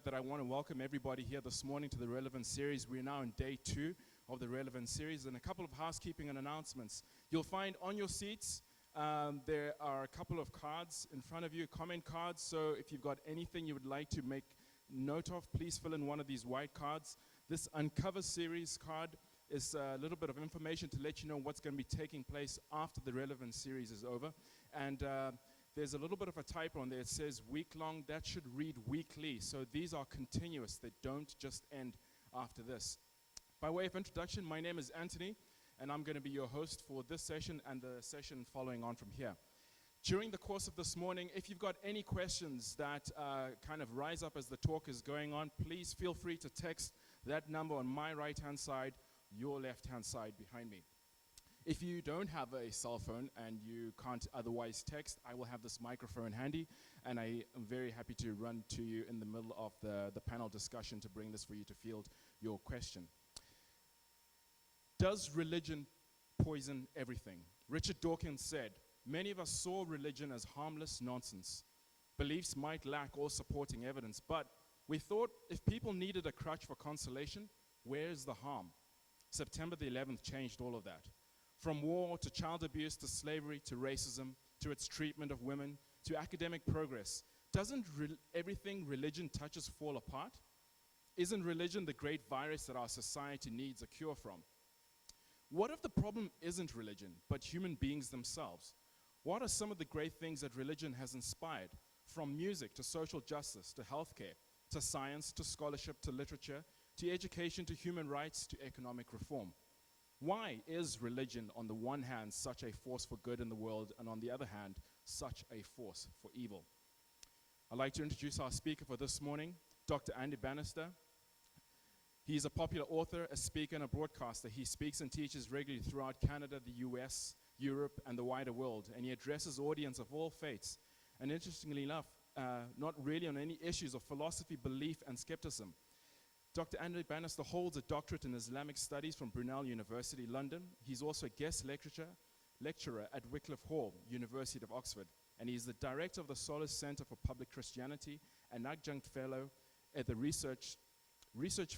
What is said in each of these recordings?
that I want to welcome everybody here this morning to the Relevant Series. We're now in day 2 of the Relevant Series, and a couple of housekeeping and announcements. You'll find on your seats there are a couple of cards in front of you, comment cards. So if you've got anything you would like to make note of, please fill in one of these white cards. This Uncover Series card is a little bit of information to let you know what's going to be taking place after the Relevant Series is over. And there's a little bit of a typo on there. It says week-long. That should read weekly. So these are continuous. They don't just end after this. By way of introduction, my name is Anthony, and I'm going to be your host for this session and the session following on from here. During the course of this morning, if you've got any questions that kind of rise up as the talk is going on, please feel free to text that number on my right-hand side, your left-hand side behind me. If you don't have a cell phone and you can't otherwise text, I will have this microphone handy, and I am very happy to run to you in the middle of the panel discussion to bring this for you to field your question. Does religion poison everything? Richard Dawkins said, "Many of us saw religion as harmless nonsense. Beliefs might lack all supporting evidence, but we thought if people needed a crutch for consolation, where's the harm?" September the 11th changed all of that. From war to child abuse to slavery to racism to its treatment of women to academic progress, doesn't everything religion touches fall apart? Isn't religion the great virus that our society needs a cure from? What if the problem isn't religion, but human beings themselves? What are some of the great things that religion has inspired? From music to social justice to healthcare, to science to scholarship to literature, to education to human rights to economic reform. Why is religion, on the one hand, such a force for good in the world, and on the other hand, such a force for evil? I'd like to introduce our speaker for this morning, Dr. Andy Bannister. He's a popular author, a speaker, and a broadcaster. He speaks and teaches regularly throughout Canada, the US, Europe, and the wider world, and he addresses audience of all faiths. And interestingly enough, not really on any issues of philosophy, belief, and skepticism. Dr. Andy Bannister holds a doctorate in Islamic studies from Brunel University, London. He's also a guest lecturer at Wycliffe Hall, University of Oxford, and he's the director of the Solas Centre for Public Christianity, an Adjunct Fellow at the Research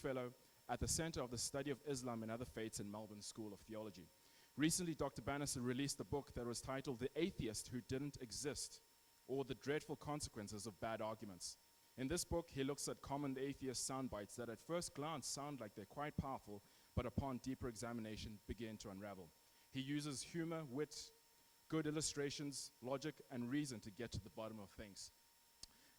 Fellow at the Centre of the Study of Islam and Other Faiths in Melbourne School of Theology. Recently, Dr. Bannister released a book that was titled The Atheist Who Didn't Exist, or The Dreadful Consequences of Bad Arguments. In this book, he looks at common atheist soundbites that at first glance sound like they're quite powerful, but upon deeper examination begin to unravel. He uses humor, wit, good illustrations, logic, and reason to get to the bottom of things.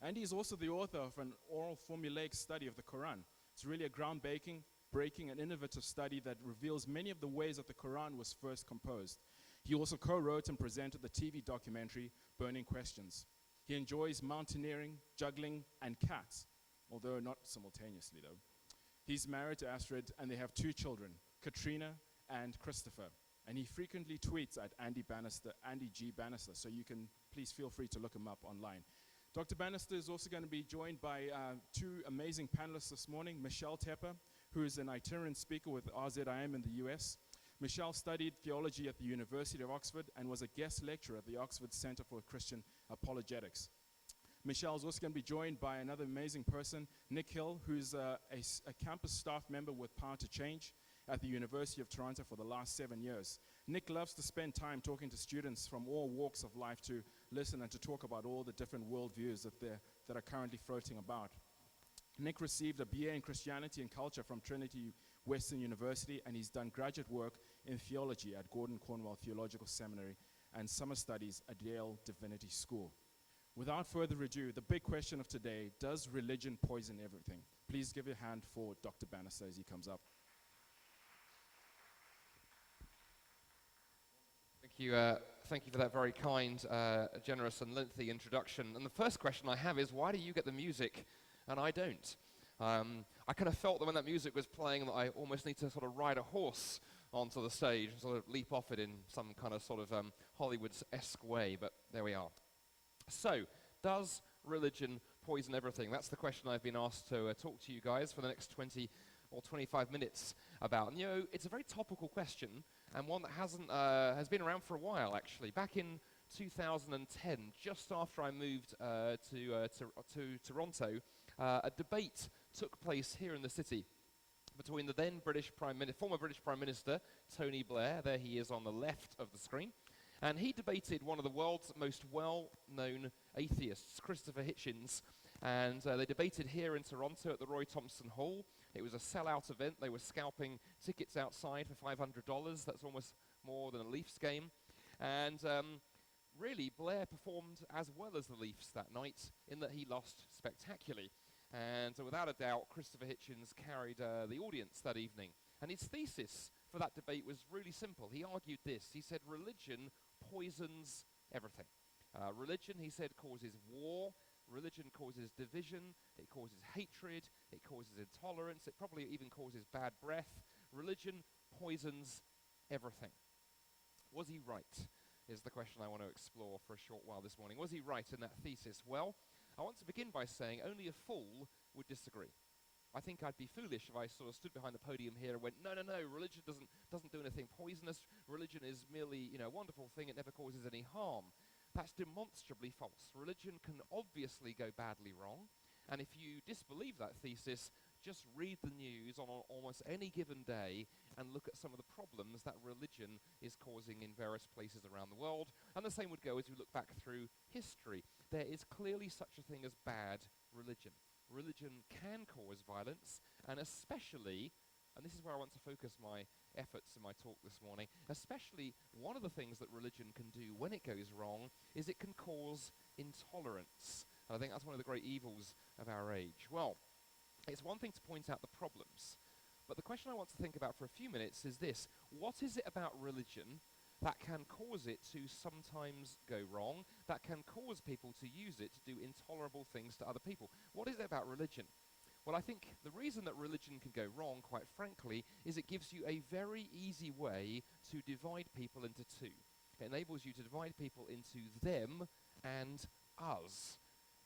And he's also the author of an oral formulaic study of the Quran. It's really a groundbreaking and innovative study that reveals many of the ways that the Quran was first composed. He also co-wrote and presented the TV documentary, Burning Questions. He enjoys mountaineering, juggling, and cats, although not simultaneously though. He's married to Astrid, and they have 2 children, Katrina and Christopher. And he frequently tweets at Andy G. Bannister, so you can please feel free to look him up online. Dr. Bannister is also going to be joined by 2 amazing panelists this morning, Michelle Tepper, who is an itinerant speaker with RZIM in the US. Michelle studied theology at the University of Oxford and was a guest lecturer at the Oxford Centre for Christian Apologetics. Michelle is also going to be joined by another amazing person, Nick Hill, who's a campus staff member with Power to Change at the University of Toronto for the last 7 years. Nick loves to spend time talking to students from all walks of life to listen and to talk about all the different worldviews that are currently floating about. Nick received a BA in Christianity and Culture from Trinity Western University, and he's done graduate work in theology at Gordon Cornwall Theological Seminary and summer studies at Yale Divinity School. Without further ado, the big question of today, does religion poison everything? Please give a hand for Dr. Bannister as he comes up. Thank you for that very kind, generous and lengthy introduction. And the first question I have is, why do you get the music and I don't? I kind of felt that when that music was playing that I almost need to sort of ride a horse onto the stage and sort of leap off it in some kind of sort of Hollywood-esque way, but there we are. So, does religion poison everything? That's the question I've been asked to talk to you guys for the next 20 or 25 minutes about. And, you know, it's a very topical question, and one that has been around for a while, actually. Back in 2010, just after I moved to Toronto, a debate took place here in the city between the then former British Prime Minister, Tony Blair, there he is on the left of the screen, and he debated one of the world's most well-known atheists, Christopher Hitchens, and they debated here in Toronto at the Roy Thomson Hall. It was a sellout event. They were scalping tickets outside for $500. That's almost more than a Leafs game. And really, Blair performed as well as the Leafs that night in that he lost spectacularly. And without a doubt, Christopher Hitchens carried the audience that evening. And his thesis for that debate was really simple. He argued this. He said religion poisons everything. Religion, he said, causes war. Religion causes division. It causes hatred. It causes intolerance. It probably even causes bad breath. Religion poisons everything. Was he right? Is the question I want to explore for a short while this morning. Was he right in that thesis? Well, I want to begin by saying only a fool would disagree. I think I'd be foolish if I sort of stood behind the podium here and went, no, religion doesn't do anything poisonous. Religion is merely, a wonderful thing. It never causes any harm. That's demonstrably false. Religion can obviously go badly wrong. And if you disbelieve that thesis, just read the news on almost any given day and look at some of the problems that religion is causing in various places around the world. And the same would go as we look back through history. There is clearly such a thing as bad religion. Religion can cause violence, and especially, and this is where I want to focus my efforts in my talk this morning, especially one of the things that religion can do when it goes wrong is it can cause intolerance. And I think that's one of the great evils of our age. Well, it's one thing to point out the problems, but the question I want to think about for a few minutes is this. What is it about religion that can cause it to sometimes go wrong, that can cause people to use it to do intolerable things to other people? What is it about religion? Well, I think the reason that religion can go wrong, quite frankly, is it gives you a very easy way to divide people into two. It enables you to divide people into them and us.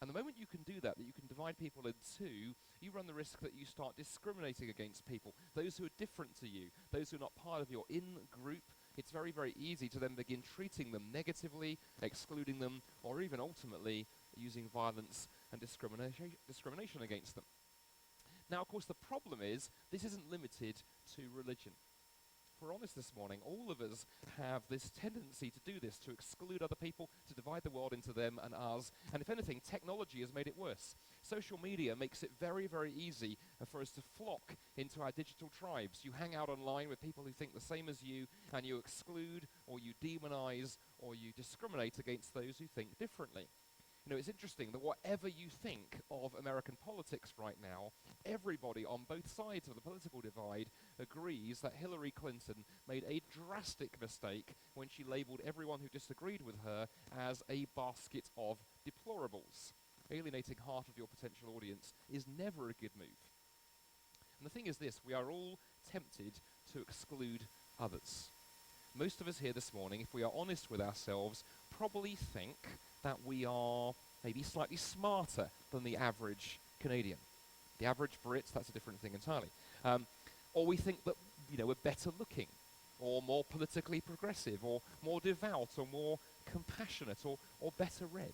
And the moment you can do that you can divide people in two, you run the risk that you start discriminating against people, those who are different to you, those who are not part of your in-group. It's very, very easy to then begin treating them negatively, excluding them, or even ultimately using violence and discrimination against them. Now, of course, the problem is this isn't limited to religion. If we're honest this morning, all of us have this tendency to do this, to exclude other people, to divide the world into them and us. And if anything, technology has made it worse. Social media makes it very, very easy for us to flock into our digital tribes. You hang out online with people who think the same as you, and you exclude, or you demonize, or you discriminate against those who think differently. It's interesting that whatever you think of American politics right now, everybody on both sides of the political divide agrees that Hillary Clinton made a drastic mistake when she labeled everyone who disagreed with her as a basket of deplorables. Alienating half of your potential audience is never a good move. And the thing is this, we are all tempted to exclude others. Most of us here this morning, if we are honest with ourselves, probably think that we are maybe slightly smarter than the average Canadian. The average Brit, that's a different thing entirely. Or we think that, we're better looking, or more politically progressive, or more devout, or more compassionate, or better read.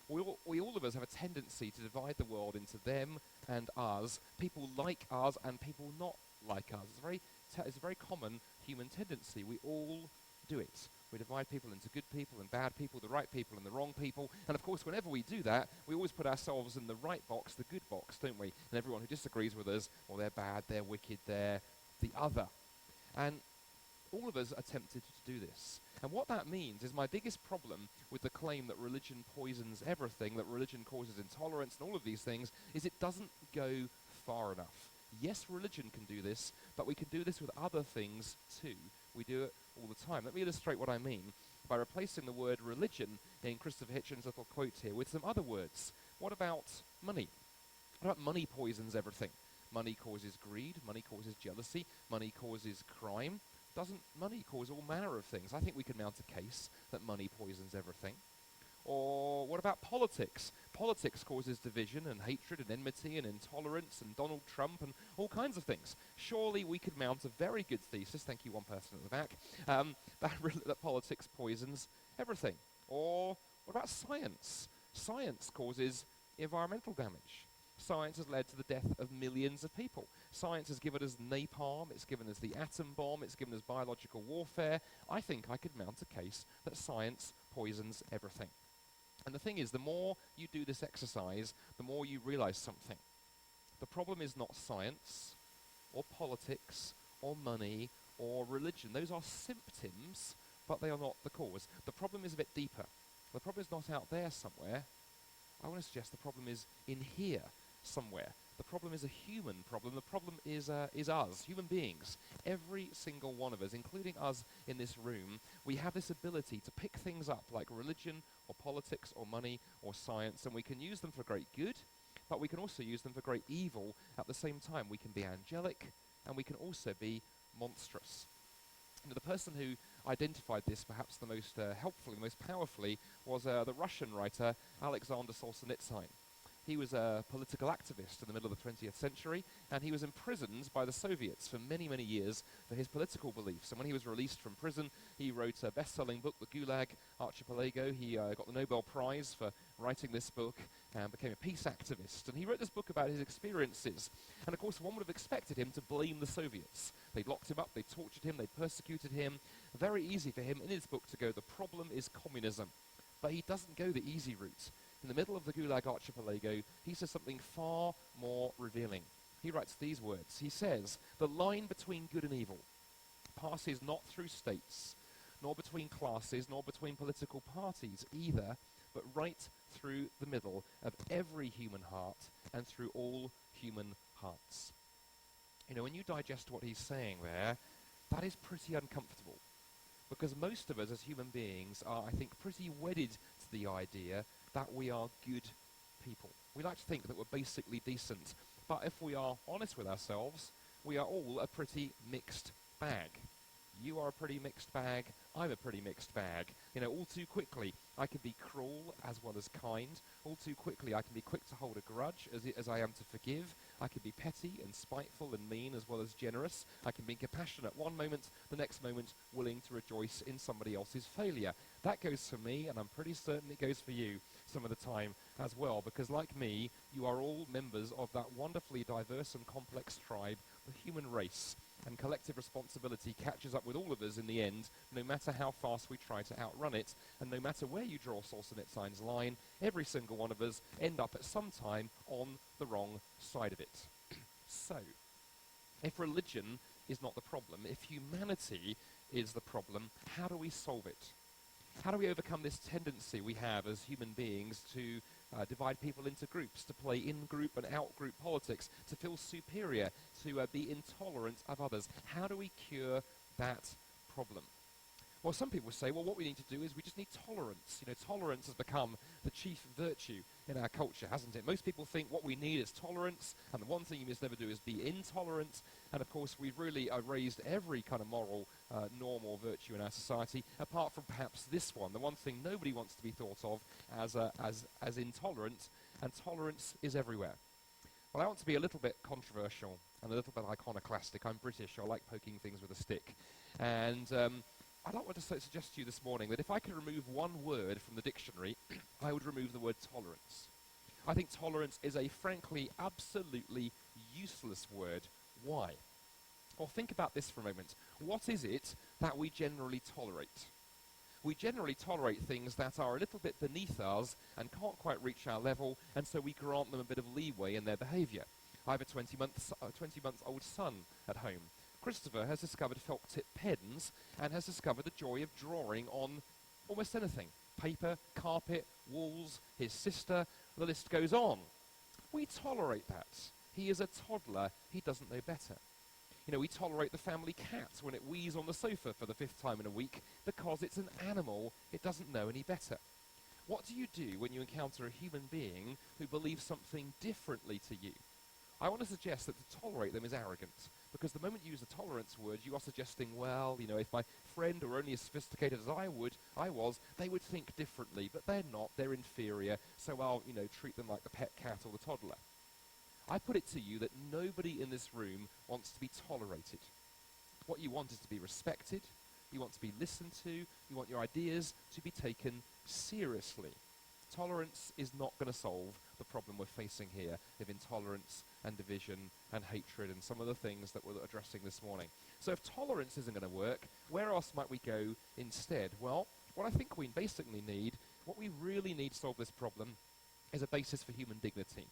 We all of us have a tendency to divide the world into them and us, people like us and people not like us. It's a very common human tendency. We all do it. We divide people into good people and bad people, the right people and the wrong people. And of course, whenever we do that, we always put ourselves in the right box, the good box, don't we? And everyone who disagrees with us, well, they're bad, they're wicked, they're the other. And all of us are tempted to do this. And what that means is my biggest problem with the claim that religion poisons everything, that religion causes intolerance and all of these things, is it doesn't go far enough. Yes, religion can do this, but we can do this with other things too. We do it all the time. Let me illustrate what I mean by replacing the word religion in Christopher Hitchens' little quote here with some other words. What about money? What about money poisons everything? Money causes greed, money causes jealousy, money causes crime. Doesn't money cause all manner of things? I think we can mount a case that money poisons everything. Or what about politics? Politics causes division and hatred and enmity and intolerance and Donald Trump and all kinds of things. Surely we could mount a very good thesis, thank you one person at the back, that politics poisons everything. Or what about science? Science causes environmental damage. Science has led to the death of millions of people. Science has given us napalm, it's given us the atom bomb, it's given us biological warfare. I think I could mount a case that science poisons everything. And the thing is, the more you do this exercise, the more you realize something. The problem is not science, or politics, or money, or religion. Those are symptoms, but they are not the cause. The problem is a bit deeper. The problem is not out there somewhere. I want to suggest the problem is in here somewhere. The problem is a human problem. The problem is us, human beings. Every single one of us, including us in this room, we have this ability to pick things up like religion or politics or money or science, and we can use them for great good, but we can also use them for great evil at the same time. We can be angelic, and we can also be monstrous. The person who identified this perhaps the most helpfully, most powerfully, was the Russian writer Alexander Solzhenitsyn. He was a political activist in the middle of the 20th century, and he was imprisoned by the Soviets for many, many years for his political beliefs. And when he was released from prison, he wrote a best-selling book, The Gulag Archipelago. He got the Nobel Prize for writing this book and became a peace activist. And he wrote this book about his experiences. And of course, one would have expected him to blame the Soviets. They'd locked him up, they tortured him, they persecuted him. Very easy for him in his book to go, the problem is communism. But he doesn't go the easy route. In the middle of the Gulag Archipelago, he says something far more revealing. He writes these words. He says, the line between good and evil passes not through states, nor between classes, nor between political parties either, but right through the middle of every human heart and through all human hearts. You know, when you digest what he's saying there, that is pretty uncomfortable. Because most of us as human beings are, I think, pretty wedded to the idea that we are good people. We like to think that we're basically decent. But if we are honest with ourselves, we are all a pretty mixed bag. You are a pretty mixed bag. I'm a pretty mixed bag. You know, all too quickly, I can be cruel as well as kind. All too quickly, I can be quick to hold a grudge as I am to forgive. I can be petty and spiteful and mean as well as generous. I can be compassionate one moment, the next moment willing to rejoice in somebody else's failure. That goes for me, and I'm pretty certain it goes for you some of the time as well, because like me, you are all members of that wonderfully diverse and complex tribe, the human race. And collective responsibility catches up with all of us in the end, no matter how fast we try to outrun it, and no matter where you draw Solzhenitsyn's line, every single one of us end up at some time on the wrong side of it. So, if religion is not the problem, if humanity is the problem, how do we solve it? How do we overcome this tendency we have as human beings to divide people into groups, to play in-group and out-group politics, to feel superior, to be intolerant of others? How do we cure that problem? Well, some people say, well, what we need to do is we just need tolerance. You know, tolerance has become the chief virtue in our culture, hasn't it? Most people think what we need is tolerance, and the one thing you must never do is be intolerant. And of course, we've really erased every kind of moral norm or virtue in our society, apart from perhaps this one, the one thing nobody wants to be thought of as intolerant, and tolerance is everywhere. Well, I want to be a little bit controversial and a little bit iconoclastic. I'm British, I like poking things with a stick. And I'd like to suggest to you this morning that if I could remove one word from the dictionary, I would remove the word tolerance. I think tolerance is a frankly, absolutely useless word. Why? Well, think about this for a moment. What is it that we generally tolerate? We generally tolerate things that are a little bit beneath us and can't quite reach our level, and so we grant them a bit of leeway in their behavior. I have a 20-month-old son at home. Christopher has discovered felt-tip pens and has discovered the joy of drawing on almost anything. Paper, carpet, walls, his sister, the list goes on. We tolerate that. He is a toddler. He doesn't know better. You know, we tolerate the family cat when it wheezes on the sofa for the 5th time in a week because it's an animal. It doesn't know any better. What do you do when you encounter a human being who believes something differently to you? I want to suggest that to tolerate them is arrogant, because the moment you use the tolerance word, you are suggesting, well, you know, if my friend were only as sophisticated as I was, they would think differently, but they're not, they're inferior, so I'll, you know, treat them like the pet cat or the toddler. I put it to you that nobody in this room wants to be tolerated. What you want is to be respected, you want to be listened to, you want your ideas to be taken seriously. Tolerance is not going to solve the problem we're facing here of intolerance and division and hatred and some of the things that we're addressing this morning. So if tolerance isn't going to work, where else might we go instead? Well, what I think we basically need, what we really need to solve this problem, is a basis for human dignity.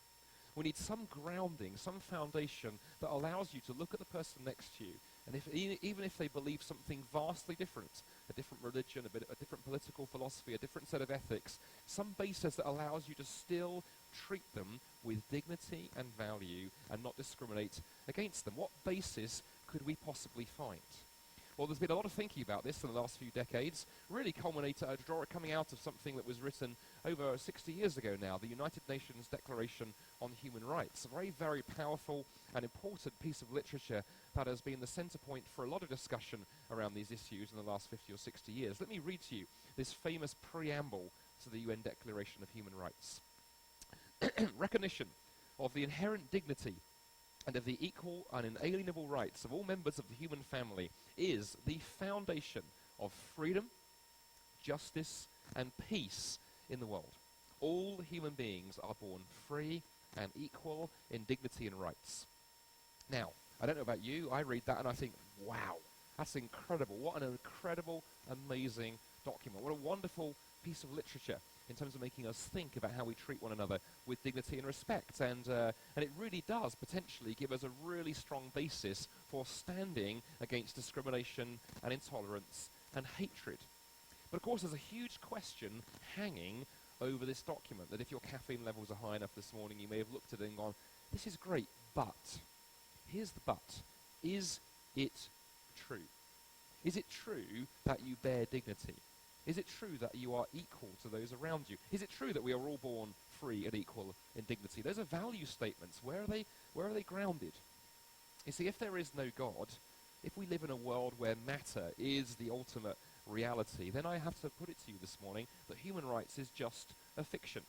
We need some grounding, some foundation that allows you to look at the person next to you, and even if they believe something vastly different, a different religion, a different political philosophy, a different set of ethics, some basis that allows you to still treat them with dignity and value and not discriminate against them. What basis could we possibly find? Well, there's been a lot of thinking about this in the last few decades, really coming out of something that was written over 60 years ago now, the United Nations Declaration on Human Rights, a very, very powerful and important piece of literature that has been the center point for a lot of discussion around these issues in the last 50 or 60 years. Let me read to you this famous preamble to the UN Declaration of Human Rights. Recognition of the inherent dignity and of the equal and inalienable rights of all members of the human family is the foundation of freedom, justice, and peace in the world. All human beings are born free and equal in dignity and rights. Now, I don't know about you, I read that and I think, wow, that's incredible. What an incredible, amazing document. What a wonderful piece of literature in terms of making us think about how we treat one another with dignity and respect. And it really does potentially give us a really strong basis for standing against discrimination and intolerance and hatred. But of course, there's a huge question hanging over this document, that if your caffeine levels are high enough this morning, you may have looked at it and gone, this is great, but, here's the but, is it true? Is it true that you bear dignity? Is it true that you are equal to those around you? Is it true that we are all born free and equal in dignity? Those are value statements. Where are they grounded? You see, if there is no God, if we live in a world where matter is the ultimate reality, then I have to put it to you this morning that human rights is just a fiction.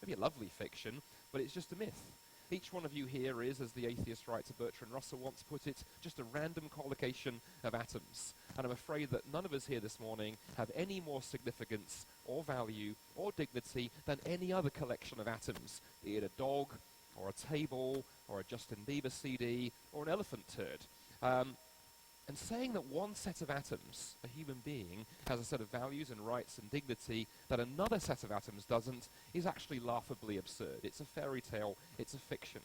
Maybe a lovely fiction, but it's just a myth. Each one of you here is, as the atheist writer Bertrand Russell once put it, just a random collocation of atoms. And I'm afraid that none of us here this morning have any more significance or value or dignity than any other collection of atoms, be it a dog or a table or a Justin Bieber CD or an elephant turd. And saying that one set of atoms, a human being, has a set of values and rights and dignity that another set of atoms doesn't is actually laughably absurd. It's a fairy tale, it's a fiction.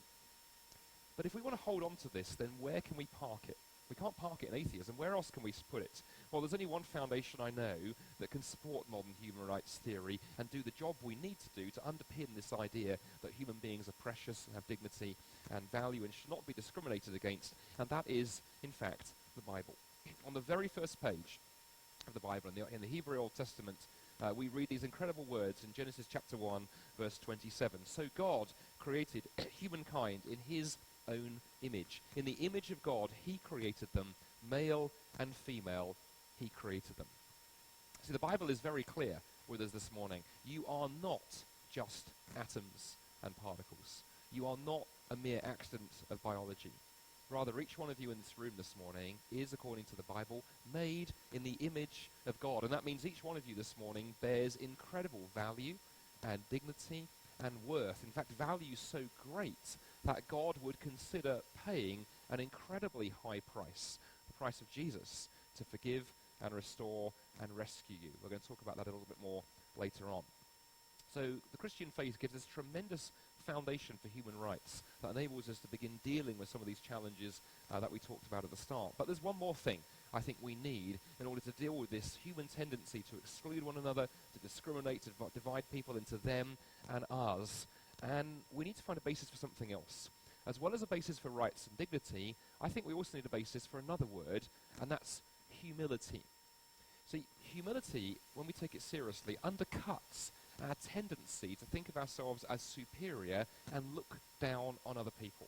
But if we want to hold on to this, then where can we park it? We can't park it in atheism. Where else can we put it? Well, there's only one foundation I know that can support modern human rights theory and do the job we need to do to underpin this idea that human beings are precious and have dignity and value and should not be discriminated against, and that is, in fact, the Bible. On the very first page of the Bible, in the Hebrew Old Testament, we read these incredible words in Genesis chapter 1, verse 27. So God created humankind in his own image. In the image of God, he created them, male and female, he created them. See, the Bible is very clear with us this morning. You are not just atoms and particles. You are not a mere accident of biology. Rather, each one of you in this room this morning is, according to the Bible, made in the image of God. And that means each one of you this morning bears incredible value and dignity and worth. In fact, value so great that God would consider paying an incredibly high price, the price of Jesus, to forgive and restore and rescue you. We're going to talk about that a little bit more later on. So the Christian faith gives us tremendous foundation for human rights that enables us to begin dealing with some of these challenges that we talked about at the start. But there's one more thing I think we need in order to deal with this human tendency to exclude one another, to discriminate, to divide people into them and us. And we need to find a basis for something else. As well as a basis for rights and dignity, I think we also need a basis for another word, and that's humility. See, humility, when we take it seriously, undercuts our tendency to think of ourselves as superior and look down on other people.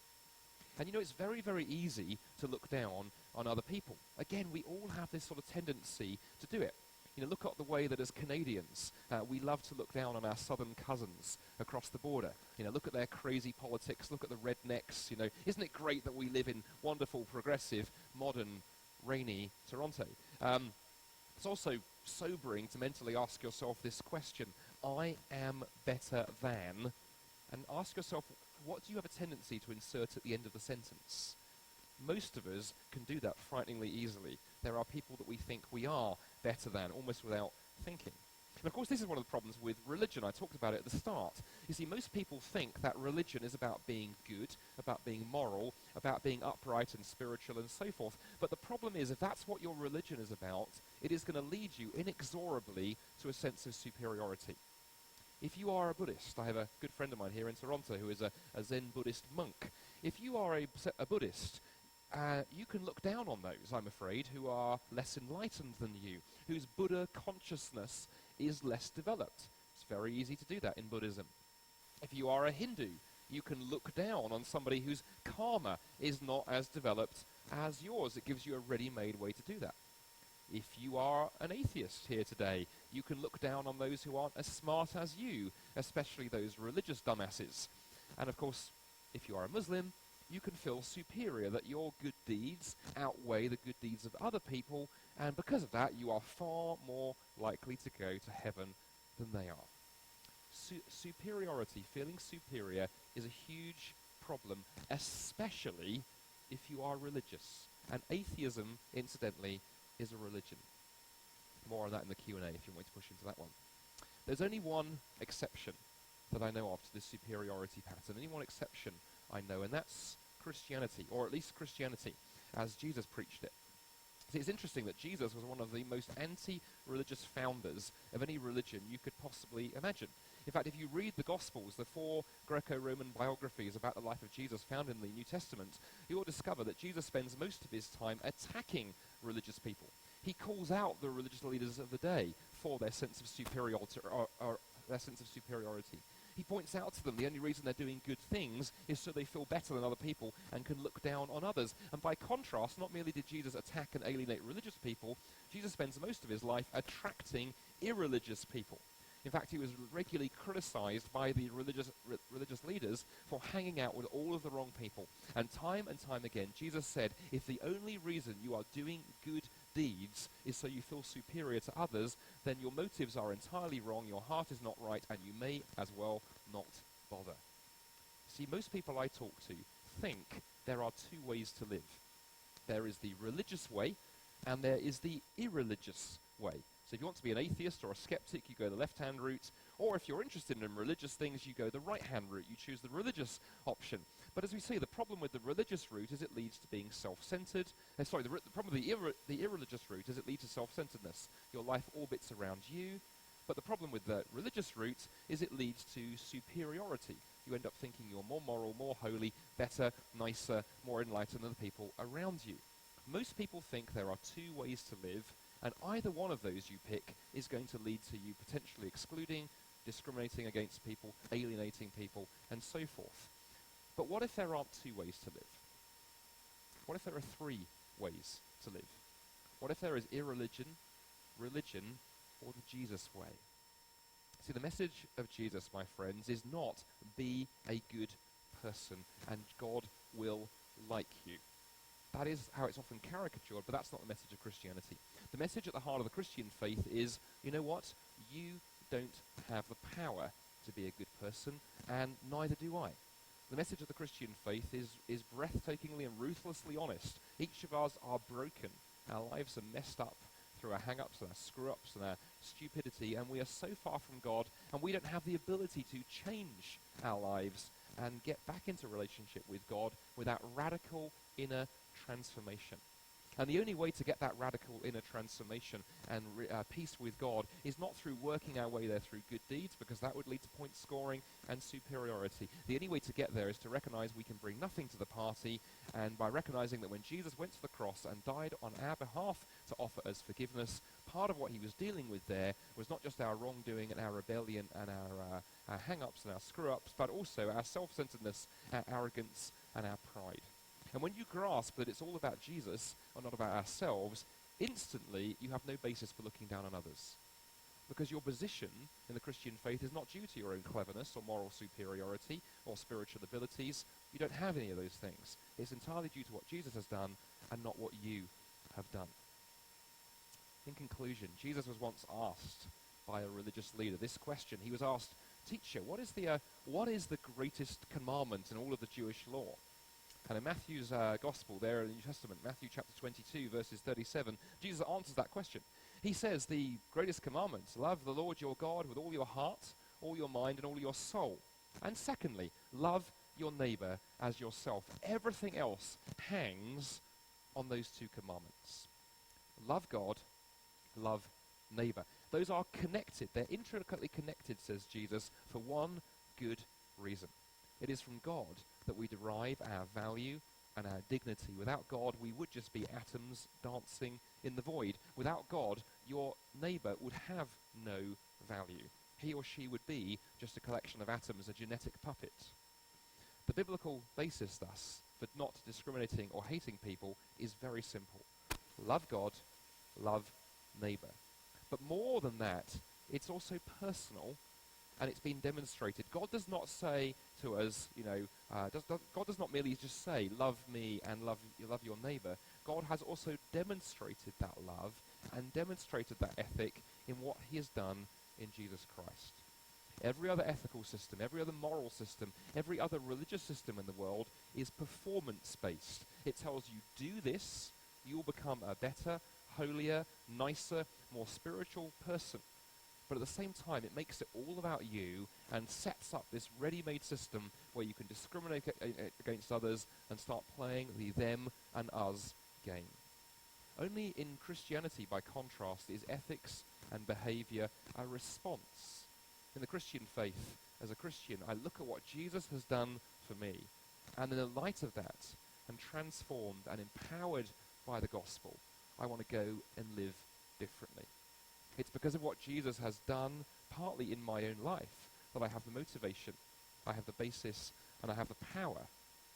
And you know, it's very, very easy to look down on other people. Again, we all have this sort of tendency to do it. You know, look at the way that as Canadians, we love to look down on our southern cousins across the border. You know, look at their crazy politics, look at the rednecks, you know. Isn't it great that we live in wonderful, progressive, modern, rainy Toronto? It's also sobering to mentally ask yourself this question. I am better than, and ask yourself, what do you have a tendency to insert at the end of the sentence? Most of us can do that frighteningly easily. There are people that we think we are better than, almost without thinking. And of course, this is one of the problems with religion. I talked about it at the start. You see, most people think that religion is about being good, about being moral, about being upright and spiritual and so forth. But the problem is, if that's what your religion is about, it is going to lead you inexorably to a sense of superiority. If you are a Buddhist, I have a good friend of mine here in Toronto who is a Zen Buddhist monk. If you are a Buddhist, you can look down on those, I'm afraid, who are less enlightened than you, whose Buddha consciousness is less developed. It's very easy to do that in Buddhism. If you are a Hindu, you can look down on somebody whose karma is not as developed as yours. It gives you a ready-made way to do that. If you are an atheist here today, you can look down on those who aren't as smart as you, especially those religious dumbasses. And of course, if you are a Muslim, you can feel superior, that your good deeds outweigh the good deeds of other people, and because of that, you are far more likely to go to heaven than they are. Superiority, feeling superior, is a huge problem, especially if you are religious. And atheism, incidentally, is a religion. More on that in the Q&A if you want to push into that one. There's only one exception that I know of to this superiority pattern, only one exception I know, and that's Christianity, or at least Christianity as Jesus preached it. See, it's interesting that Jesus was one of the most anti-religious founders of any religion you could possibly imagine. In fact, if you read the Gospels, the 4 Greco-Roman biographies about the life of Jesus found in the New Testament, you will discover that Jesus spends most of his time attacking religious people. He calls out the religious leaders of the day for their sense of superiority. He points out to them the only reason they're doing good things is so they feel better than other people and can look down on others. And by contrast, not merely did Jesus attack and alienate religious people, Jesus spends most of his life attracting irreligious people. In fact, he was regularly criticized by the religious leaders for hanging out with all of the wrong people. And time again, Jesus said, if the only reason you are doing good deeds is so you feel superior to others, then your motives are entirely wrong, your heart is not right, and you may as well not bother. See, most people I talk to think there are 2 ways to live. There is the religious way, and there is the irreligious way. So if you want to be an atheist or a skeptic, you go the left-hand route, or if you're interested in religious things, you go the right-hand route. You choose the religious option. But as we see, the problem with the religious route is it leads to being self-centered. The problem with the irreligious route is it leads to self-centeredness. Your life orbits around you. But the problem with the religious route is it leads to superiority. You end up thinking you're more moral, more holy, better, nicer, more enlightened than the people around you. Most people think there are 2 ways to live, and either one of those you pick is going to lead to you potentially excluding, discriminating against people, alienating people, and so forth. But what if there aren't 2 ways to live? What if there are 3 ways to live? What if there is irreligion, religion, or the Jesus way? See, the message of Jesus, my friends, is not be a good person and God will like you. That is how it's often caricatured, but that's not the message of Christianity. The message at the heart of the Christian faith is, you know what? You don't have the power to be a good person, and neither do I. The message of the Christian faith is breathtakingly and ruthlessly honest. Each of us are broken. Our lives are messed up through our hang-ups and our screw-ups and our stupidity, and we are so far from God, and we don't have the ability to change our lives and get back into relationship with God without radical inner transformation. And the only way to get that radical inner transformation and peace with God is not through working our way there through good deeds, because that would lead to point scoring and superiority. The only way to get there is to recognize we can bring nothing to the party, and by recognizing that when Jesus went to the cross and died on our behalf to offer us forgiveness, part of what he was dealing with there was not just our wrongdoing and our rebellion and our hang-ups and our screw-ups, but also our self-centeredness, our arrogance, and our pride. And when you grasp that it's all about Jesus and not about ourselves, instantly you have no basis for looking down on others. Because your position in the Christian faith is not due to your own cleverness or moral superiority or spiritual abilities. You don't have any of those things. It's entirely due to what Jesus has done and not what you have done. In conclusion, Jesus was once asked by a religious leader. This question, he was asked, "Teacher, what is the greatest commandment in all of the Jewish law?" And in Matthew's Gospel there in the New Testament, Matthew chapter 22, verses 37, Jesus answers that question. He says, the greatest commandment, love the Lord your God with all your heart, all your mind, and all your soul. And secondly, love your neighbor as yourself. Everything else hangs on those two commandments. Love God, love neighbor. Those are connected. They're intricately connected, says Jesus, for one good reason. It is from God that we derive our value and our dignity. Without God, we would just be atoms dancing in the void. Without God, your neighbor would have no value. He or she would be just a collection of atoms, a genetic puppet. The biblical basis, thus, for not discriminating or hating people is very simple. Love God, love neighbor. But more than that, it's also personal, and it's been demonstrated. God does not say to us, God does not merely just say, love me and love your neighbor. God has also demonstrated that love and demonstrated that ethic in what he has done in Jesus Christ. Every other ethical system, every other moral system, every other religious system in the world is performance-based. It tells you, do this, you'll become a better, holier, nicer, more spiritual person. But at the same time, it makes it all about you and sets up this ready-made system where you can discriminate against others and start playing the them and us game. Only in Christianity, by contrast, is ethics and behavior a response. In the Christian faith, as a Christian, I look at what Jesus has done for me, and in the light of that, and transformed and empowered by the gospel, I want to go and live differently. It's because of what Jesus has done, partly in my own life, that I have the motivation, I have the basis, and I have the power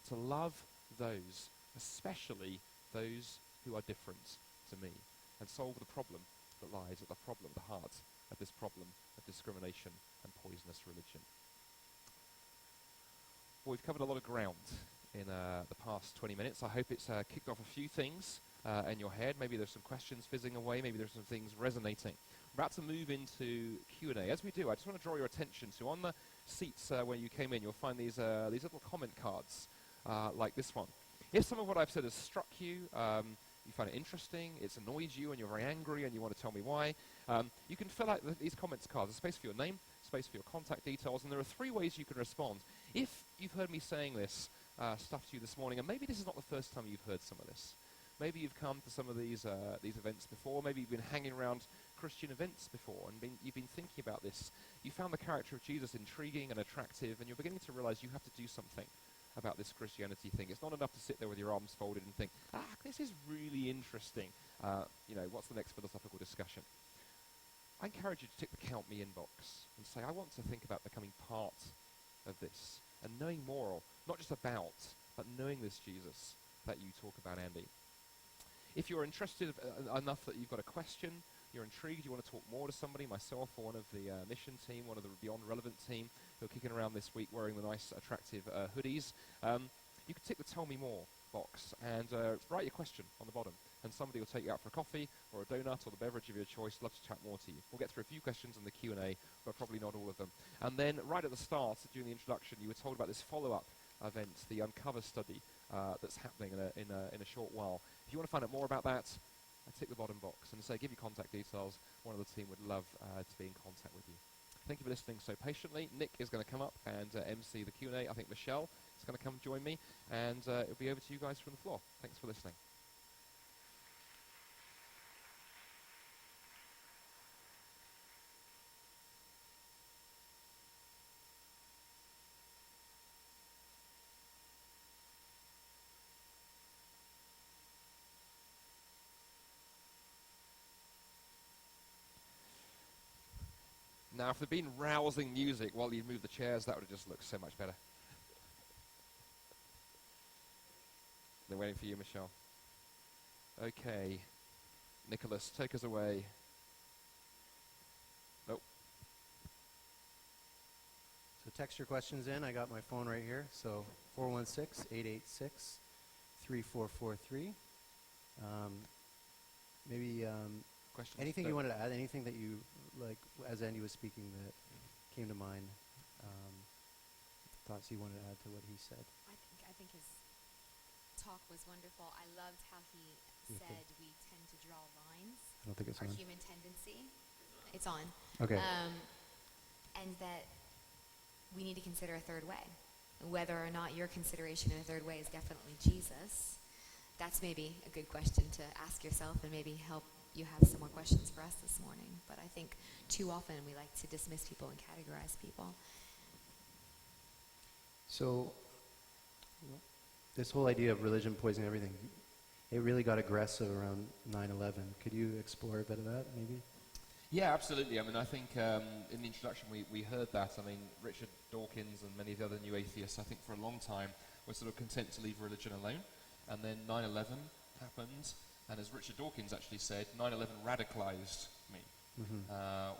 to love those, especially those who are different to me, and solve the problem that lies at the heart of this problem of discrimination and poisonous religion. Well, we've covered a lot of ground in the past 20 minutes. I hope it's kicked off a few things in your head. Maybe there's some questions fizzing away. Maybe there's some things resonating. We're about to move into Q&A. As we do, I just want to draw your attention to on the seats where you came in, you'll find these little comment cards like this one. If some of what I've said has struck you, you find it interesting, it's annoyed you, and you're very angry and you want to tell me why, you can fill out these comments cards. There's space for your name, space for your contact details, and there are 3 ways you can respond. If you've heard me saying this stuff to you this morning, and maybe this is not the first time you've heard some of this, maybe you've come to some of these events before, maybe you've been hanging around Christian events before, and you've been thinking about this. You found the character of Jesus intriguing and attractive, and you're beginning to realize you have to do something about this Christianity thing. It's not enough to sit there with your arms folded and think, this is really interesting. What's the next philosophical discussion? I encourage you to tick the Count Me inbox and say, I want to think about becoming part of this and knowing more, not just about, but knowing this Jesus that you talk about, Andy. If you're interested enough that you've got a question, you're intrigued, you want to talk more to somebody, myself or one of the mission team, one of the Beyond Relevant team, who are kicking around this week wearing the nice, attractive hoodies, you can tick the Tell Me More box and write your question on the bottom, and somebody will take you out for a coffee or a donut or the beverage of your choice. Love to chat more to you. We'll get through a few questions in the Q&A, but probably not all of them. And then right at the start, during the introduction, you were told about this follow-up event, the Uncover study that's happening in a short while. If you want to find out more about that, tick the bottom box and say, give your contact details. One of the team would love to be in contact with you. Thank you for listening so patiently. Nick is going to come up and MC the Q&A. I think Michelle is going to come join me, and it'll be over to you guys from the floor. Thanks for listening. Now, if there'd been rousing music while you moved the chairs, that would have just looked so much better. They're waiting for you, Michelle. Okay. Nicholas, take us away. Nope. So text your questions in. I got my phone right here. So 416-886-3443. Maybe questions? Anything you wanted to add? Anything that you, like, as Andy was speaking, that came to mind? Thoughts you wanted to add to what he said? I think his talk was wonderful. I loved how he said we tend to draw lines. I don't think it's our on. human tendency. It's on. Okay. And that we need to consider a third way. Whether or not your consideration of a third way is definitely Jesus, that's maybe a good question to ask yourself and maybe help you have some more questions for us this morning. But I think too often we like to dismiss people and categorize people. So, this whole idea of religion poisoning everything, it really got aggressive around 9/11. Could you explore a bit of that, maybe? Yeah, absolutely. I mean, I think in the introduction we heard that. I mean, Richard Dawkins and many of the other new atheists, I think for a long time, were sort of content to leave religion alone. And then 9/11 happened, and as Richard Dawkins actually said, 9/11 radicalized me.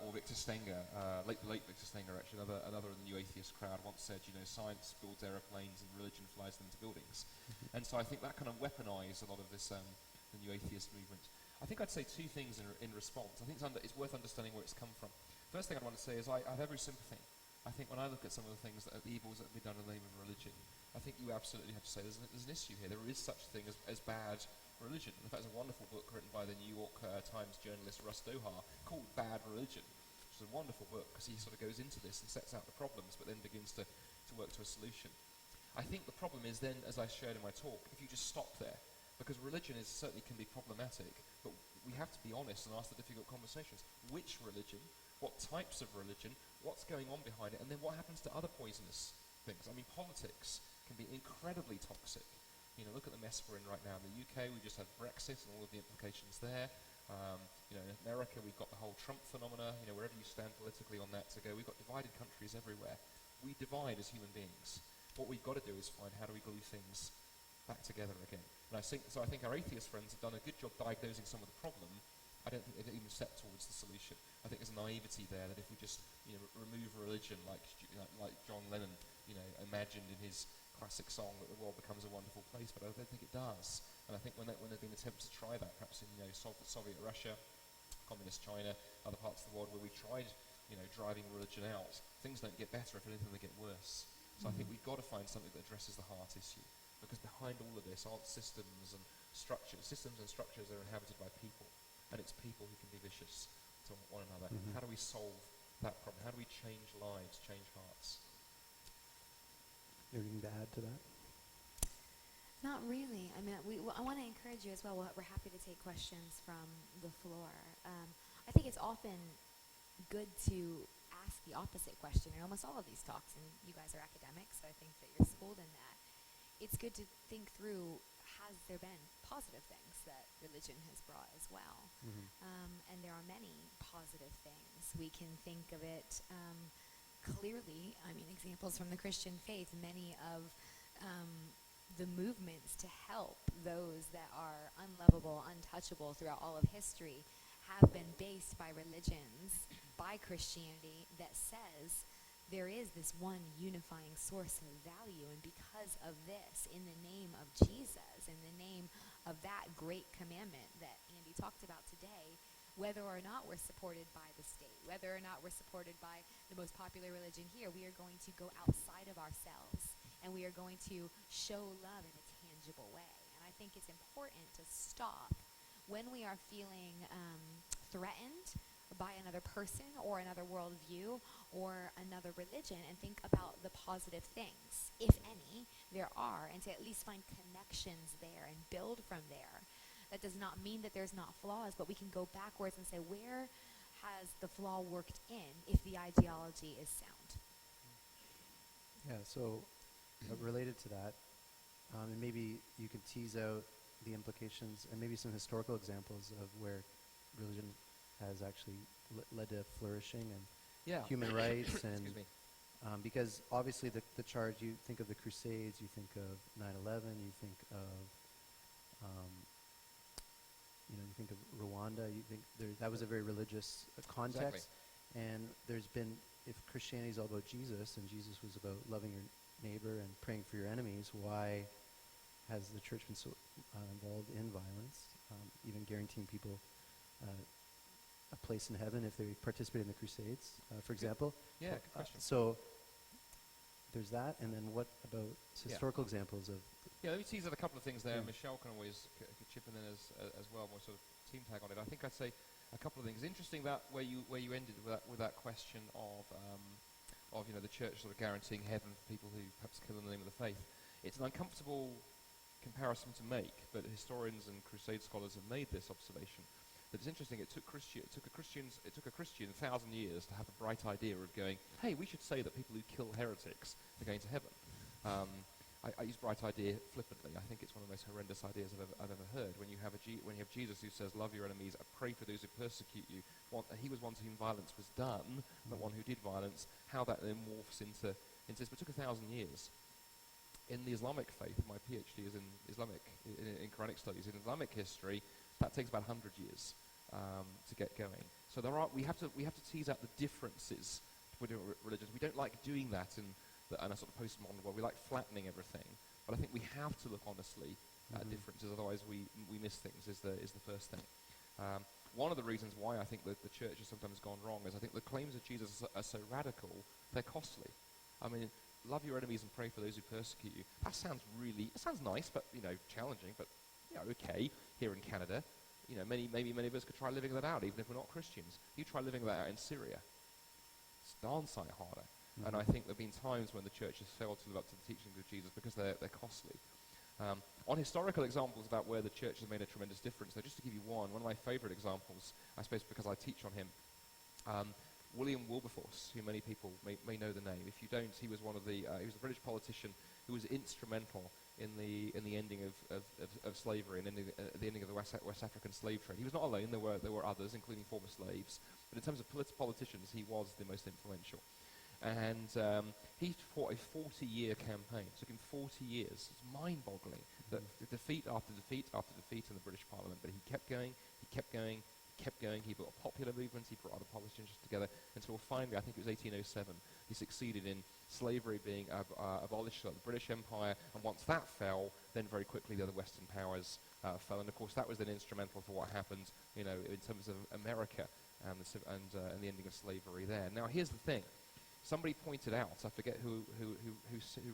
Or Victor Stenger, late Victor Stenger, actually, another in the new atheist crowd, once said, science builds aeroplanes and religion flies them into buildings. And so I think that kind of weaponized a lot of this, the new atheist movement. I think I'd say two things in response. I think it's worth understanding where it's come from. First thing I'd want to say is I have every sympathy. I think when I look at some of the things that are the evils that have been done in the name of religion, I think you absolutely have to say there's an issue here. There is such a thing as bad religion. In fact, there's a wonderful book written by the New York Times journalist Russ Dohar called Bad Religion, which is a wonderful book because he sort of goes into this and sets out the problems but then begins to work to a solution. I think the problem is then, as I shared in my talk, if you just stop there, because religion certainly can be problematic, but we have to be honest and ask the difficult conversations. Which religion? What types of religion? What's going on behind it? And then what happens to other poisonous things? I mean, politics can be incredibly toxic. Look at the mess we're in right now. In the UK, we just had Brexit and all of the implications there. In America, we've got the whole Trump phenomena. Wherever you stand politically on that to go, we've got divided countries everywhere. We divide as human beings. What we've got to do is find how do we glue things back together again. And I think our atheist friends have done a good job diagnosing some of the problem. I don't think they've even stepped towards the solution. I think there's a naivety there that if we just remove religion like John Lennon imagined in his classic song that the world becomes a wonderful place, but I don't think it does. And I think when there have been attempts to try that, perhaps in Soviet Russia, communist China, other parts of the world where we tried driving religion out, things don't get better. If anything, they get worse. So I think we've got to find something that addresses the heart issue, because behind all of this aren't systems and structures. Systems and structures are inhabited by people, and it's people who can be vicious to one another. How do we solve that problem? How do we change lives, change hearts? Anything to add to that? Not really. I mean, I want to encourage you as well. We're happy to take questions from the floor. I think it's often good to ask the opposite question in almost all of these talks, and you guys are academics, so I think that you're schooled in that. It's good to think through, has there been positive things that religion has brought as well? And there are many positive things. We can think of it clearly. I mean, examples from the Christian faith, many of the movements to help those that are unlovable, untouchable throughout all of history have been based by religions, by Christianity, that says there is this one unifying source of value, and because of this, in the name of Jesus, in the name of that great commandment that Andy talked about today, whether or not we're supported by the state, whether or not we're supported by the most popular religion here, we are going to go outside of ourselves, and we are going to show love in a tangible way. And I think it's important to stop when we are feeling threatened by another person or another worldview or another religion, and think about the positive things, if any, there are, and to at least find connections there and build from there. That does not mean that there's not flaws, but we can go backwards and say, where has the flaw worked in if the ideology is sound? Yeah, so related to that, and maybe you could tease out the implications and maybe some historical examples of where religion has actually led to flourishing and human rights. And because obviously the charge, you think of the Crusades, you think of 9/11, you think of you think of Rwanda, you think that was a very religious context. Exactly. And there's been, if Christianity is all about Jesus, and Jesus was about loving your neighbor and praying for your enemies, why has the church been so involved in violence, even guaranteeing people a place in heaven if they participate in the Crusades, for example. Yeah, good question. So there's that, and then what about Yeah. historical examples of? Yeah, let me tease out a couple of things there. Yeah. Michelle can always chip in as well, more sort of team tag on it. I think I'd say a couple of things. Interesting that where you ended with that question of the church sort of guaranteeing heaven for people who perhaps kill in the name of the faith. It's an uncomfortable comparison to make, but historians and Crusade scholars have made this observation. But it's interesting. It took a Christian 1,000 years to have the bright idea of going, hey, we should say that people who kill heretics are going to heaven. I use bright idea flippantly. I think it's one of the most horrendous ideas I've ever heard. When you have Jesus who says, love your enemies, pray for those who persecute you. He was one to whom violence was done, not one who did violence. How that then morphs into this. But it took 1,000 years. In the Islamic faith, my PhD is in Quranic studies. In Islamic history, that takes about 100 years to get going. So we have to tease out the differences between religions. We don't like doing that in a sort of postmodern world. We like flattening everything, but I think we have to look honestly at differences. Otherwise, we miss things. Is the first thing. One of the reasons why I think that the church has sometimes gone wrong is I think the claims of Jesus are so radical, they're costly. I mean, love your enemies and pray for those who persecute you. That sounds nice, but challenging. But okay, here in Canada, many of us could try living that out, even if we're not Christians. You try living that out in Syria, it's darn sight harder. And I think there have been times when the church has failed to live up to the teachings of Jesus because they're costly. On historical examples about where the church has made a tremendous difference, though, just to give you one of my favorite examples, I suppose because I teach on him, William Wilberforce, who many people may know the name. If you don't, he was he was a British politician who was instrumental in the ending of slavery and the ending of the West African slave trade. He was not alone. There were others, including former slaves. But in terms of politicians, he was the most influential. And he fought a 40-year campaign. It took him 40 years. It's mind-boggling. Defeat after defeat after defeat in the British Parliament. But he kept going, he kept going, he kept going. He built a popular movement. He brought other politicians together until finally, I think it was 1807, he succeeded in slavery being abolished at the British Empire. And once that fell, then very quickly the other Western powers fell. And of course, that was then instrumental for what happened, in terms of America and the ending of slavery there. Now, here's the thing. Somebody pointed out, I forget who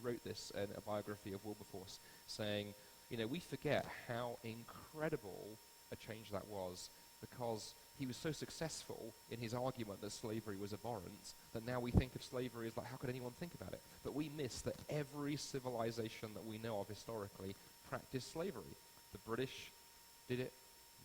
wrote this in a biography of Wilberforce, saying, we forget how incredible a change that was because he was so successful in his argument that slavery was abhorrent that now we think of slavery as like, how could anyone think about it? But we miss that every civilization that we know of historically practiced slavery. The British did it,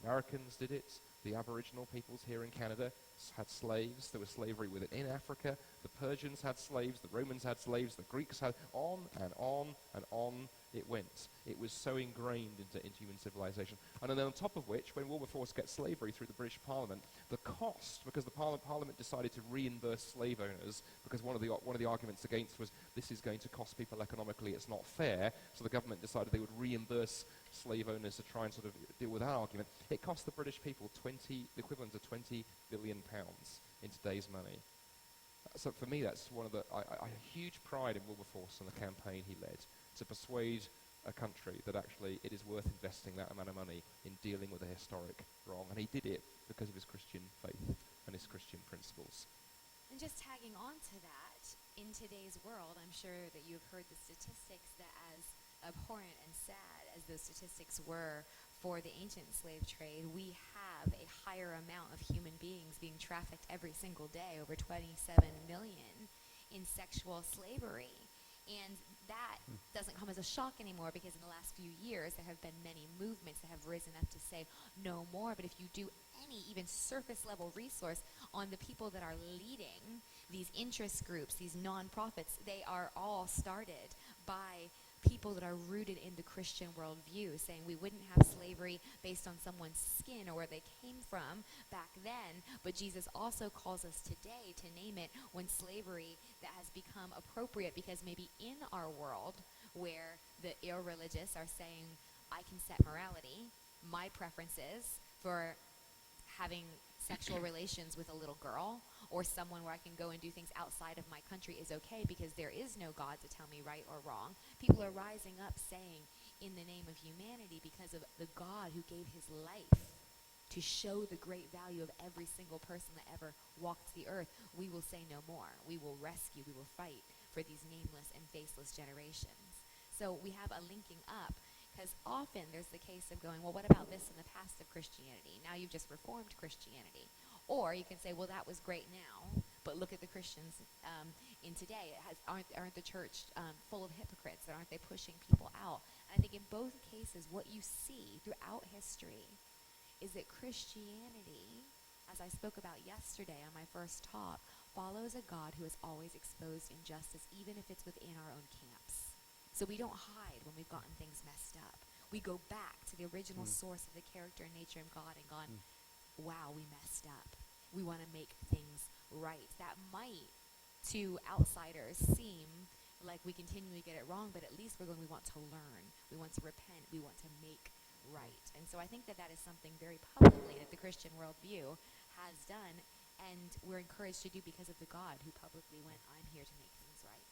Americans did it, the Aboriginal peoples here in Canada had slaves. There was slavery with it in Africa. The Persians had slaves. The Romans had slaves. The Greeks had on and on and on it went. It was so ingrained into human civilization. And then on top of which, when Wilberforce gets slavery through the British Parliament, the cost, because the Parliament decided to reimburse slave owners, because one of the arguments against was this is going to cost people economically, it's not fair, so the government decided they would reimburse slave owners to try and sort of deal with that argument. It cost the British people the equivalent of £20 billion in today's money. So for me, that's one of the huge pride in Wilberforce and the campaign he led to persuade a country that actually it is worth investing that amount of money in dealing with a historic wrong. And he did it because of his Christian faith and his Christian principles. And just tagging on to that, in today's world, I'm sure that you've heard the statistics that as abhorrent and sad as those statistics were for the ancient slave trade, we have a higher amount of human beings being trafficked every single day, over 27 million, in sexual slavery. And that doesn't come as a shock anymore because in the last few years there have been many movements that have risen up to say no more. But if you do any even surface level resource on the people that are leading these interest groups, these nonprofits, they are all started by people that are rooted in the Christian worldview, saying we wouldn't have slavery based on someone's skin or where they came from back then, but Jesus also calls us today to name it when slavery that has become appropriate, because maybe in our world where the irreligious are saying, I can set morality, my preferences for having sexual relations with a little girl or someone where I can go and do things outside of my country is okay because there is no God to tell me right or wrong. People are rising up saying, in the name of humanity, because of the God who gave his life to show the great value of every single person that ever walked the earth, we will say no more. We will rescue, we will fight for these nameless and faceless generations. So we have a linking up, because often there's the case of going, well, what about this in the past of Christianity? Now you've just reformed Christianity. Or you can say, well, that was great now, but look at the Christians in today. Aren't the church full of hypocrites? And aren't they pushing people out? And I think in both cases, what you see throughout history is that Christianity, as I spoke about yesterday on my first talk, follows a God who has always exposed injustice, even if it's within our own camps. So we don't hide when we've gotten things messed up. We go back to the original source of the character and nature of God and gone, wow, we messed up. We want to make things right. That might, to outsiders, seem like we continually get it wrong, but at least we want to learn. We want to repent. We want to make right. And so I think that is something very publicly that the Christian worldview has done, and we're encouraged to do because of the God who publicly went, I'm here to make things right.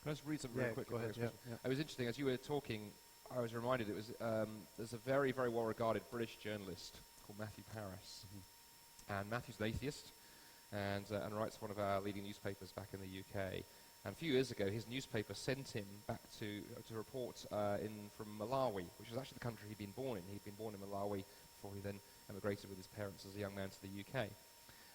Can I just read something really quick? Go ahead. Yeah. It was interesting, as you were talking, I was reminded there's a very, very well-regarded British journalist called Matthew Parris. And Matthew's an atheist and writes for one of our leading newspapers back in the UK. And a few years ago, his newspaper sent him back to report from Malawi, which was actually the country he'd been born in. He'd been born in Malawi before he then emigrated with his parents as a young man to the UK.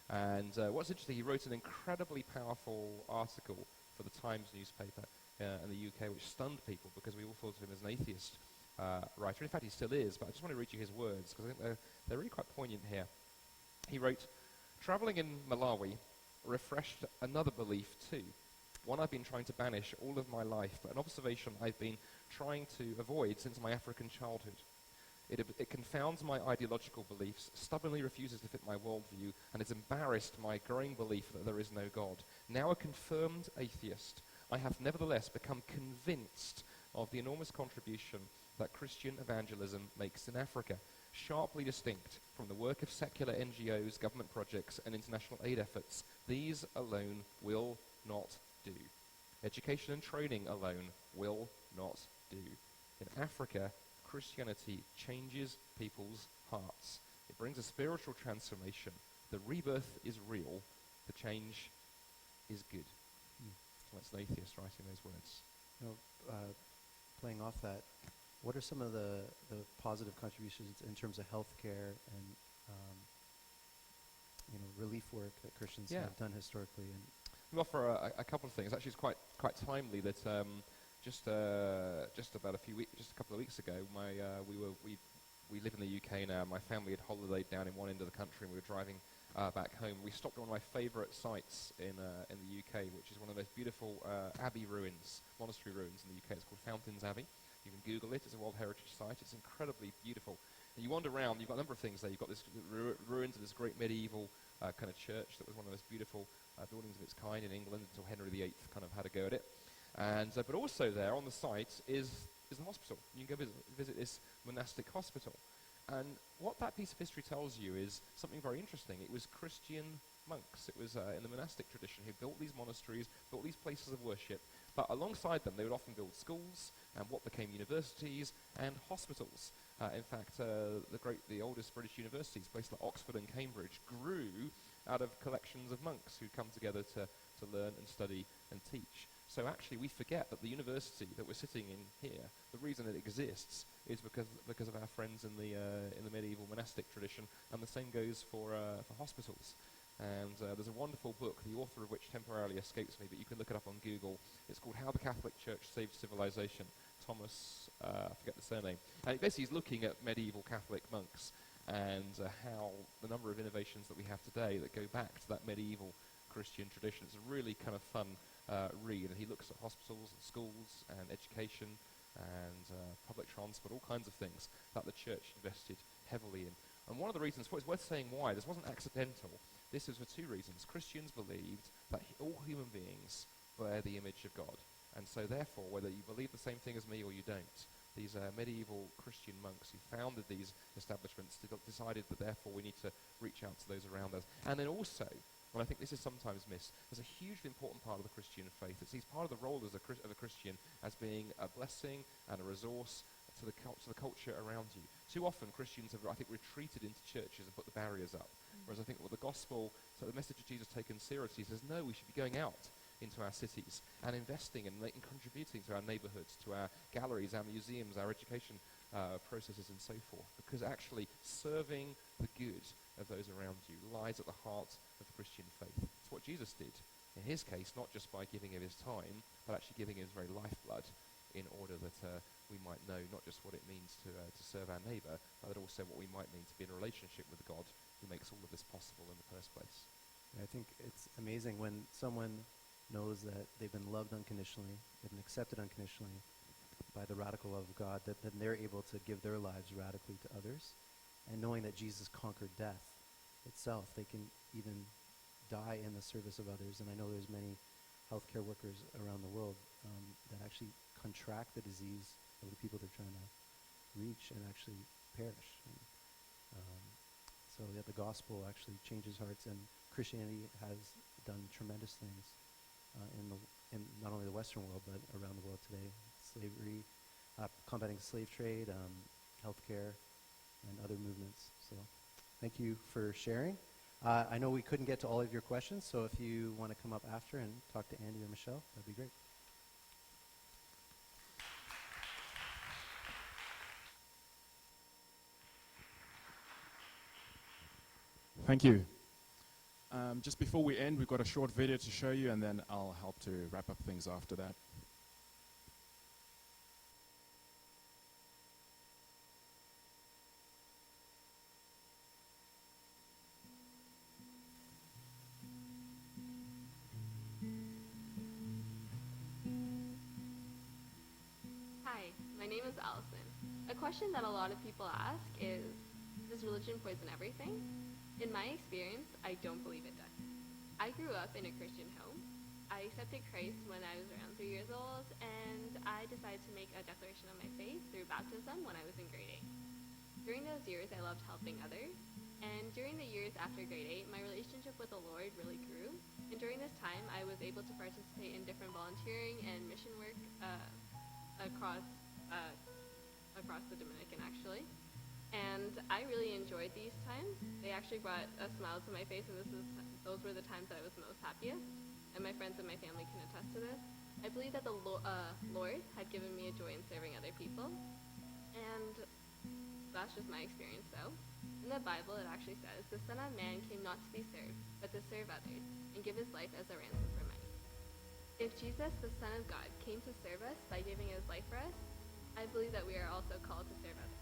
And what's interesting, he wrote an incredibly powerful article for the Times newspaper in the UK, which stunned people because we all thought of him as an atheist writer. In fact, he still is, but I just want to read you his words because I think they're really quite poignant here. He wrote, "Traveling in Malawi refreshed another belief too, one I've been trying to banish all of my life, but an observation I've been trying to avoid since my African childhood. It confounds my ideological beliefs, stubbornly refuses to fit my worldview, and has embarrassed my growing belief that there is no God. Now a confirmed atheist, I have nevertheless become convinced of the enormous contribution that Christian evangelism makes in Africa, sharply distinct from the work of secular NGOs, government projects, and international aid efforts. These alone will not do. Education and training alone will not do. In Africa, Christianity changes people's hearts. It brings a spiritual transformation. The rebirth is real. The change is good." So that's an atheist writing those words. Playing off that, what are some of the positive contributions in terms of healthcare and relief work that Christians have done historically? And we offer a couple of things. Actually, it's quite timely that just about a couple of weeks ago, we live in the UK now. My family had holidayed down in one end of the country, and we were driving back home. We stopped at one of my favourite sites in the UK, which is one of the most beautiful abbey ruins, monastery ruins in the UK. It's called Fountains Abbey. You can Google it. It's a World Heritage Site. It's incredibly beautiful. And you wander around. You've got a number of things there. You've got this ruins of this great medieval kind of church that was one of the most beautiful buildings of its kind in England until Henry VIII kind of had a go at it. And but also there on the site is the hospital. You can go visit this monastic hospital. And what that piece of history tells you is something very interesting. It was Christian monks. It was in the monastic tradition who built these monasteries, built these places of worship. But alongside them, they would often build schools and what became universities and hospitals. In fact, the oldest British universities, places like Oxford and Cambridge, grew out of collections of monks who'd come together to learn and study and teach. So actually, we forget that the university that we're sitting in here, the reason it exists is because of our friends in the medieval monastic tradition, and the same goes for hospitals. And there's a wonderful book, the author of which temporarily escapes me, but you can look it up on Google. It's called How the Catholic Church Saved Civilization. Thomas, I forget the surname. And basically he's looking at medieval Catholic monks and how the number of innovations that we have today that go back to that medieval Christian tradition. It's a really kind of fun read, and he looks at hospitals and schools and education and public transport, all kinds of things that the church invested heavily in. And one of the reasons for it, it's worth saying why, this wasn't accidental. This is for two reasons. Christians believed that all human beings bear the image of God. And so therefore, whether you believe the same thing as me or you don't, these medieval Christian monks who founded these establishments decided that therefore we need to reach out to those around us. And then also, and I think this is sometimes missed, there's a hugely important part of the Christian faith. It sees part of the role of a Christian as being a blessing and a resource to the culture around you. Too often Christians have, I think, retreated into churches and put the barriers up. Whereas I think with the gospel, so the message of Jesus taken seriously, says no, we should be going out into our cities and investing and contributing to our neighborhoods, to our galleries, our museums, our education processes and so forth. Because actually serving the good of those around you lies at the heart of the Christian faith. It's what Jesus did. In his case, not just by giving of his time, but actually giving his very lifeblood in order that we might know not just what it means to serve our neighbor, but also what we might mean to be in a relationship with God who makes all of this possible in the first place. I think it's amazing when someone knows that they've been loved unconditionally, they've been accepted unconditionally by the radical love of God, that then they're able to give their lives radically to others. And knowing that Jesus conquered death itself, they can even die in the service of others. And I know there's many healthcare workers around the world that actually contract the disease of the people they're trying to reach and actually perish. And, so yeah, the gospel actually changes hearts, and Christianity has done tremendous things in not only the Western world but around the world today. Slavery, combating slave trade, healthcare, and other movements. So thank you for sharing. I know we couldn't get to all of your questions, so if you want to come up after and talk to Andy or Michelle, that'd be great. Thank you. Just before we end, we've got a short video to show you, and then I'll help to wrap up things after that. Hi, my name is Allison. A question that a lot of people ask is, does religion poison everything? In my experience, I don't believe it does. I grew up in a Christian home. I accepted Christ when I was around 3 years old, and I decided to make a declaration of my faith through baptism when I was in grade 8. During those years, I loved helping others, and during the years after grade 8, my relationship with the Lord really grew, and during this time, I was able to participate in different volunteering and mission work across the Dominican, actually. And I really enjoyed these times. They actually brought a smile to my face, and those were the times that I was most happiest. And my friends and my family can attest to this. I believe that the Lord had given me a joy in serving other people. And that's just my experience, though. In the Bible, it actually says, "The Son of Man came not to be served, but to serve others, and give his life as a ransom for many." If Jesus, the Son of God, came to serve us by giving his life for us, I believe that we are also called to serve others.